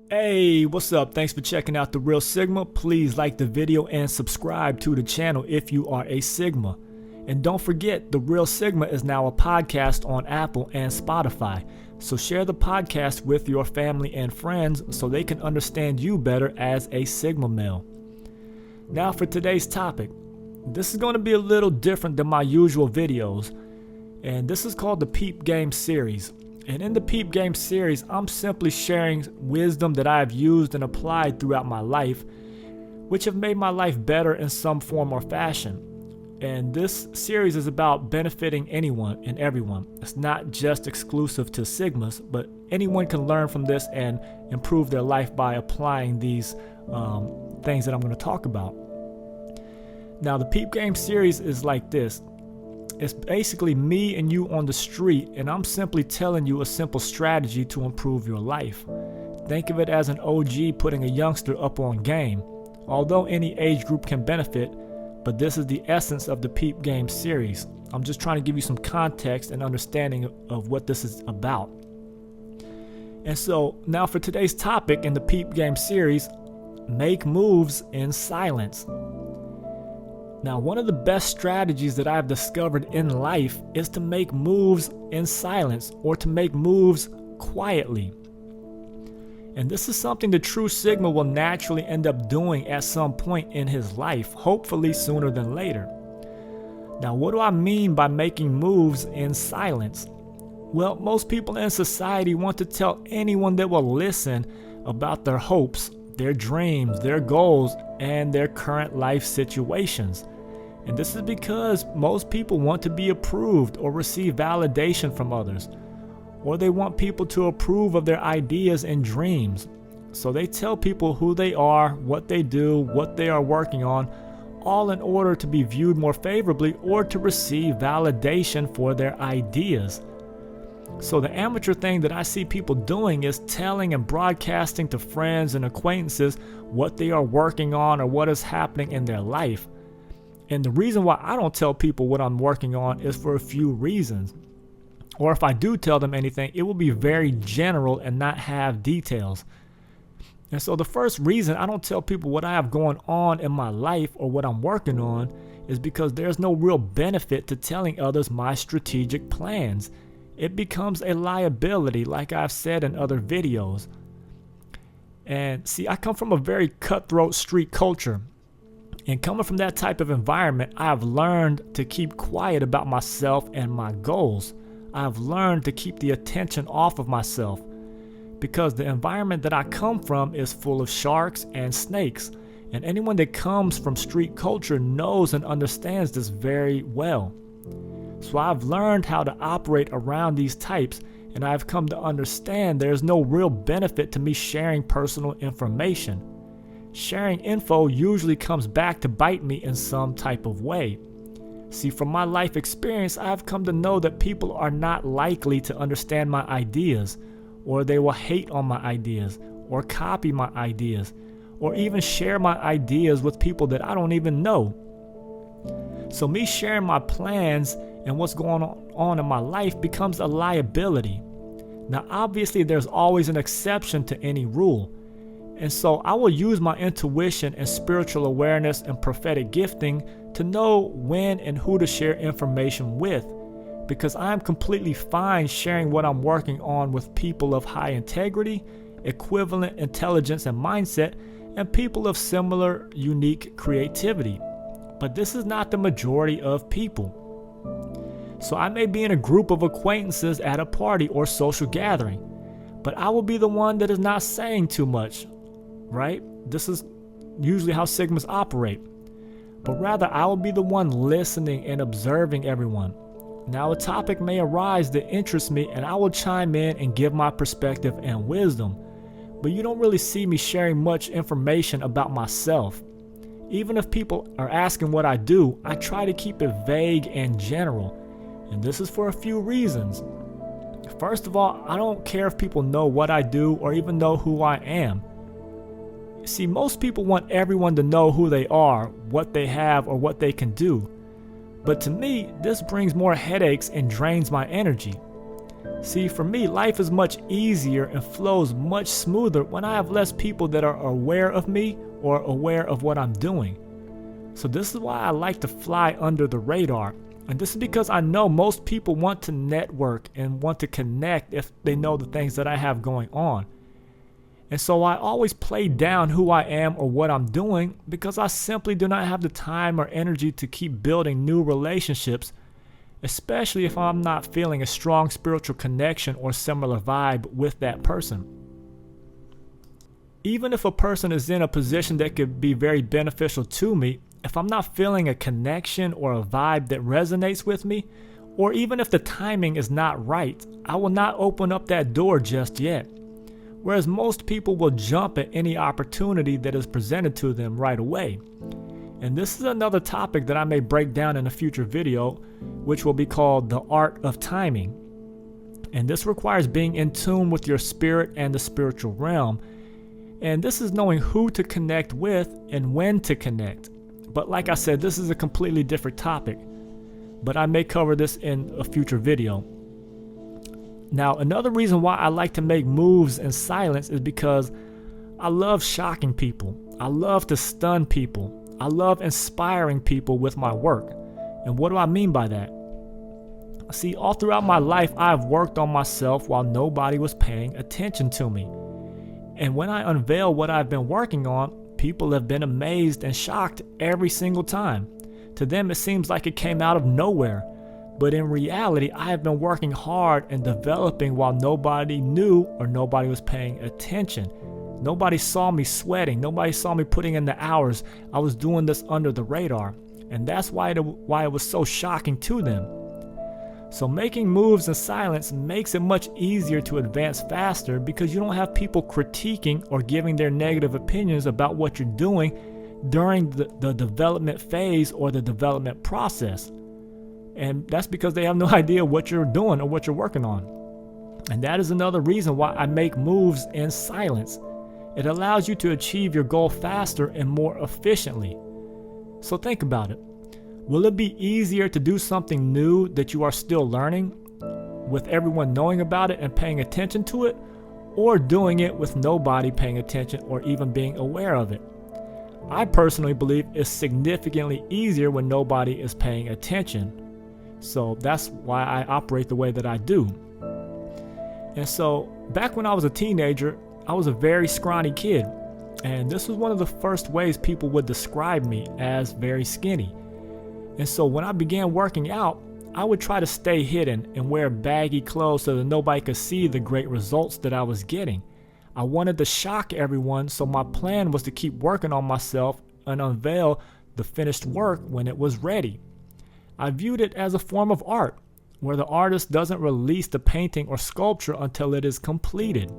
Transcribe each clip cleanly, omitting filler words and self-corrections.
Hey, what's up? Thanks for checking out The Real Sigma. Please like the video and subscribe to the channel if you are a Sigma. And don't forget, The Real Sigma is now a podcast on Apple and Spotify. So share the podcast with your family and friends so they can understand you better as a Sigma male. Now for today's topic. This is going to be a little different than my usual videos. And this is called the Peep Game Series. And in the Peep Game Series, I'm simply sharing wisdom that I have used and applied throughout my life, which have made my life better in some form or fashion. And this series is about benefiting anyone and everyone. It's not just exclusive to Sigmas, but anyone can learn from this and improve their life by applying these things that I'm going to talk about. Now, the Peep Game Series is like this. It's basically me and you on the street, and I'm simply telling you a simple strategy to improve your life. Think of it as an OG putting a youngster up on game. Although any age group can benefit, but this is the essence of the Peep Game Series. I'm just trying to give you some context and understanding of what this is about. And so now for today's topic in the Peep Game Series, make moves in silence. Now, one of the best strategies that I've discovered in life is to make moves in silence or to make moves quietly. And this is something the true Sigma will naturally end up doing at some point in his life, hopefully sooner than later. Now, what do I mean by making moves in silence? Well, most people in society want to tell anyone that will listen about their hopes, their dreams, their goals, and their current life situations. And this is because most people want to be approved or receive validation from others, or they want people to approve of their ideas and dreams. So they tell people who they are, what they do, what they are working on, all in order to be viewed more favorably or to receive validation for their ideas. So the amateur thing that I see people doing is telling and broadcasting to friends and acquaintances what they are working on or what is happening in their life. And the reason why I don't tell people what I'm working on is for a few reasons. Or if I do tell them anything, it will be very general and not have details. And so the first reason I don't tell people what I have going on in my life or what I'm working on is because there's no real benefit to telling others my strategic plans. It becomes a liability, like I've said in other videos. And see, I come from a very cutthroat street culture. And coming from that type of environment, I have learned to keep quiet about myself and my goals. I have learned to keep the attention off of myself because the environment that I come from is full of sharks and snakes. And anyone that comes from street culture knows and understands this very well. So I've learned how to operate around these types, and I've come to understand there's no real benefit to me sharing personal information. Sharing info usually comes back to bite me in some type of way. See, from my life experience, I've come to know that people are not likely to understand my ideas, or they will hate on my ideas, or copy my ideas, or even share my ideas with people that I don't even know. So me sharing my plans and what's going on in my life becomes a liability. Now, obviously, there's always an exception to any rule. And so I will use my intuition and spiritual awareness and prophetic gifting to know when and who to share information with, because I am completely fine sharing what I'm working on with people of high integrity, equivalent intelligence and mindset, and people of similar unique creativity. But this is not the majority of people. So I may be in a group of acquaintances at a party or social gathering, but I will be the one that is not saying too much. Right? This is usually how Sigmas operate. But rather, I will be the one listening and observing everyone. Now, a topic may arise that interests me, and I will chime in and give my perspective and wisdom. But you don't really see me sharing much information about myself. Even if people are asking what I do, I try to keep it vague and general. And this is for a few reasons. First of all, I don't care if people know what I do or even know who I am. See, most people want everyone to know who they are, what they have, or what they can do. But to me, this brings more headaches and drains my energy. See, for me, life is much easier and flows much smoother when I have less people that are aware of me or aware of what I'm doing. So this is why I like to fly under the radar. And this is because I know most people want to network and want to connect if they know the things that I have going on. And so I always play down who I am or what I'm doing because I simply do not have the time or energy to keep building new relationships, especially if I'm not feeling a strong spiritual connection or similar vibe with that person. Even if a person is in a position that could be very beneficial to me, if I'm not feeling a connection or a vibe that resonates with me, or even if the timing is not right, I will not open up that door just yet. Whereas most people will jump at any opportunity that is presented to them right away. And this is another topic that I may break down in a future video, which will be called the art of timing. And this requires being in tune with your spirit and the spiritual realm. And this is knowing who to connect with and when to connect. But like I said, this is a completely different topic, but I may cover this in a future video. Now, another reason why I like to make moves in silence is because I love shocking people. I love to stun people. I love inspiring people with my work. And what do I mean by that? See, all throughout my life, I've worked on myself while nobody was paying attention to me. And when I unveil what I've been working on, people have been amazed and shocked every single time. To them, it seems like it came out of nowhere. But in reality, I have been working hard and developing while nobody knew or nobody was paying attention. Nobody saw me sweating. Nobody saw me putting in the hours. I was doing this under the radar. And that's why it was so shocking to them. So making moves in silence makes it much easier to advance faster because you don't have people critiquing or giving their negative opinions about what you're doing during the development phase or the development process. And that's because they have no idea what you're doing or what you're working on. And that is another reason why I make moves in silence. It allows you to achieve your goal faster and more efficiently. So think about it. Will it be easier to do something new that you are still learning with everyone knowing about it and paying attention to it, or doing it with nobody paying attention or even being aware of it? I personally believe it's significantly easier when nobody is paying attention. So that's why I operate the way that I do. And so back when I was a teenager, I was a very scrawny kid. And this was one of the first ways people would describe me, as very skinny. And so when I began working out, I would try to stay hidden and wear baggy clothes so that nobody could see the great results that I was getting. I wanted to shock everyone, so my plan was to keep working on myself and unveil the finished work when it was ready. I viewed it as a form of art, where the artist doesn't release the painting or sculpture until it is completed.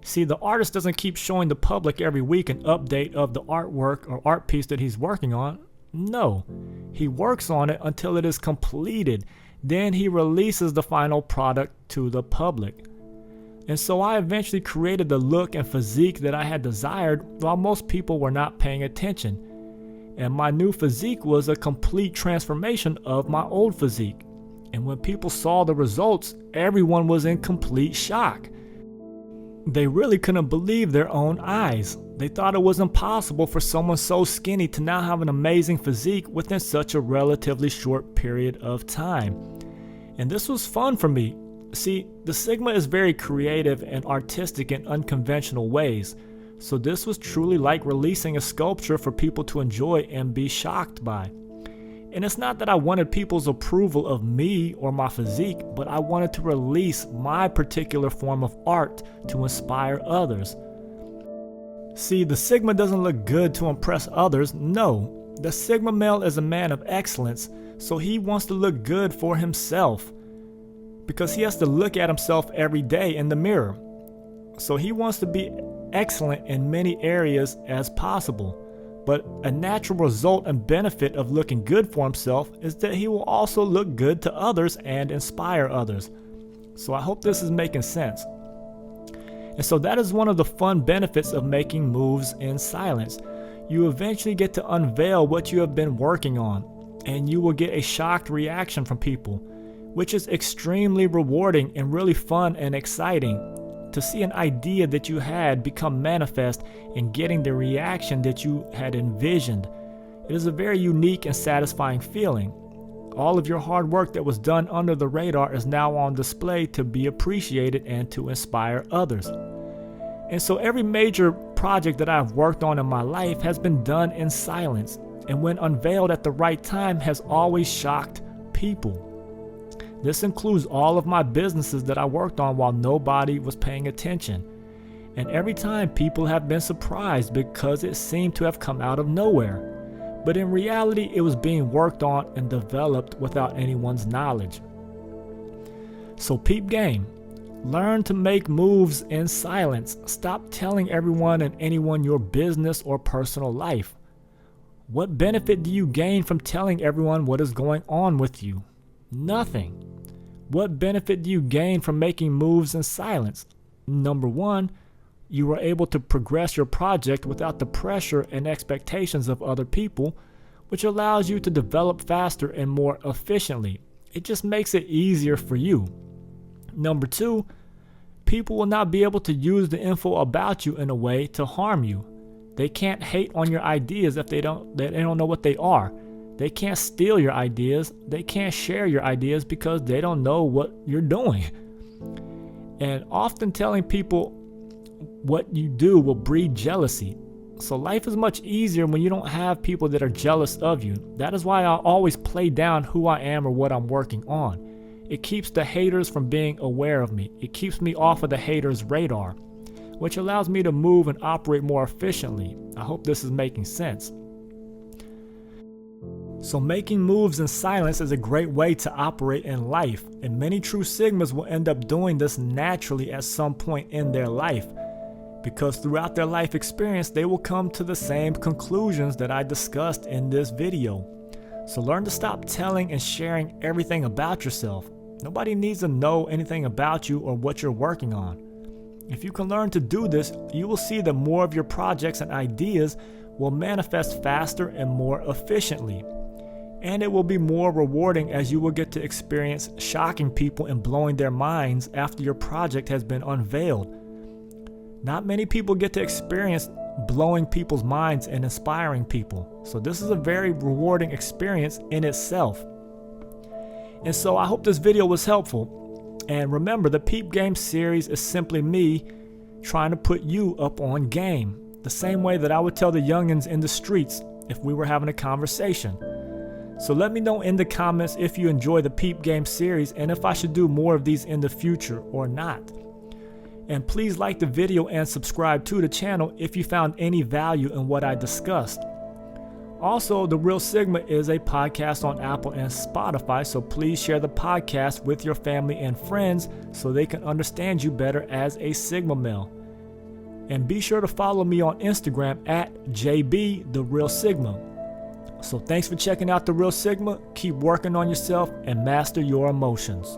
See, the artist doesn't keep showing the public every week an update of the artwork or art piece that he's working on. No, he works on it until it is completed. Then he releases the final product to the public. And so I eventually created the look and physique that I had desired while most people were not paying attention. And my new physique was a complete transformation of my old physique. And when people saw the results, everyone was in complete shock. They really couldn't believe their own eyes. They thought it was impossible for someone so skinny to now have an amazing physique within such a relatively short period of time. And this was fun for me. See, the Sigma is very creative and artistic in unconventional ways. So this was truly like releasing a sculpture for people to enjoy and be shocked by. And it's not that I wanted people's approval of me or my physique, but I wanted to release my particular form of art to inspire others. See, the Sigma doesn't look good to impress others, no. The Sigma male is a man of excellence, so he wants to look good for himself. Because he has to look at himself every day in the mirror. So he wants to be excellent in many areas as possible. But a natural result and benefit of looking good for himself is that he will also look good to others and inspire others. So I hope this is making sense. And so that is one of the fun benefits of making moves in silence. You eventually get to unveil what you have been working on, and you will get a shocked reaction from people. which is extremely rewarding and really fun and exciting to see an idea that you had become manifest and getting the reaction that you had envisioned. It is a very unique and satisfying feeling. All of your hard work that was done under the radar is now on display to be appreciated and to inspire others. And so every major project that I've worked on in my life has been done in silence, and when unveiled at the right time has always shocked people. This includes all of my businesses that I worked on while nobody was paying attention. And every time people have been surprised because it seemed to have come out of nowhere. But in reality, it was being worked on and developed without anyone's knowledge. So Peep Game, learn to make moves in silence. Stop telling everyone and anyone your business or personal life. What benefit do you gain from telling everyone what is going on with you? Nothing. What benefit do you gain from making moves in silence? Number one, you are able to progress your project without the pressure and expectations of other people, which allows you to develop faster and more efficiently. It just makes it easier for you. Number two, people will not be able to use the info about you in a way to harm you. They can't hate on your ideas if they don't know what they are. They can't steal your ideas. They can't share your ideas because they don't know what you're doing. And often telling people what you do will breed jealousy. So life is much easier when you don't have people that are jealous of you. That is why I always play down who I am or what I'm working on. It keeps the haters from being aware of me. It keeps me off of the haters' radar, which allows me to move and operate more efficiently. I hope this is making sense. So making moves in silence is a great way to operate in life, and many true Sigmas will end up doing this naturally at some point in their life, because throughout their life experience they will come to the same conclusions that I discussed in this video. So learn to stop telling and sharing everything about yourself. Nobody needs to know anything about you or what you're working on. If you can learn to do this, you will see that more of your projects and ideas will manifest faster and more efficiently. And it will be more rewarding as you will get to experience shocking people and blowing their minds after your project has been unveiled. Not many people get to experience blowing people's minds and inspiring people. So this is a very rewarding experience in itself. And so I hope this video was helpful. And remember, the Peep Game series is simply me trying to put you up on game, the same way that I would tell the youngins in the streets if we were having a conversation. So let me know in the comments if you enjoy the Peep Game series and if I should do more of these in the future or not. And please like the video and subscribe to the channel if you found any value in what I discussed. Also, The Real Sigma is a podcast on Apple and Spotify, so please share the podcast with your family and friends so they can understand you better as a Sigma male. And be sure to follow me on Instagram at JBTheRealSigma. So thanks for checking out The Real Sigma. Keep working on yourself and master your emotions.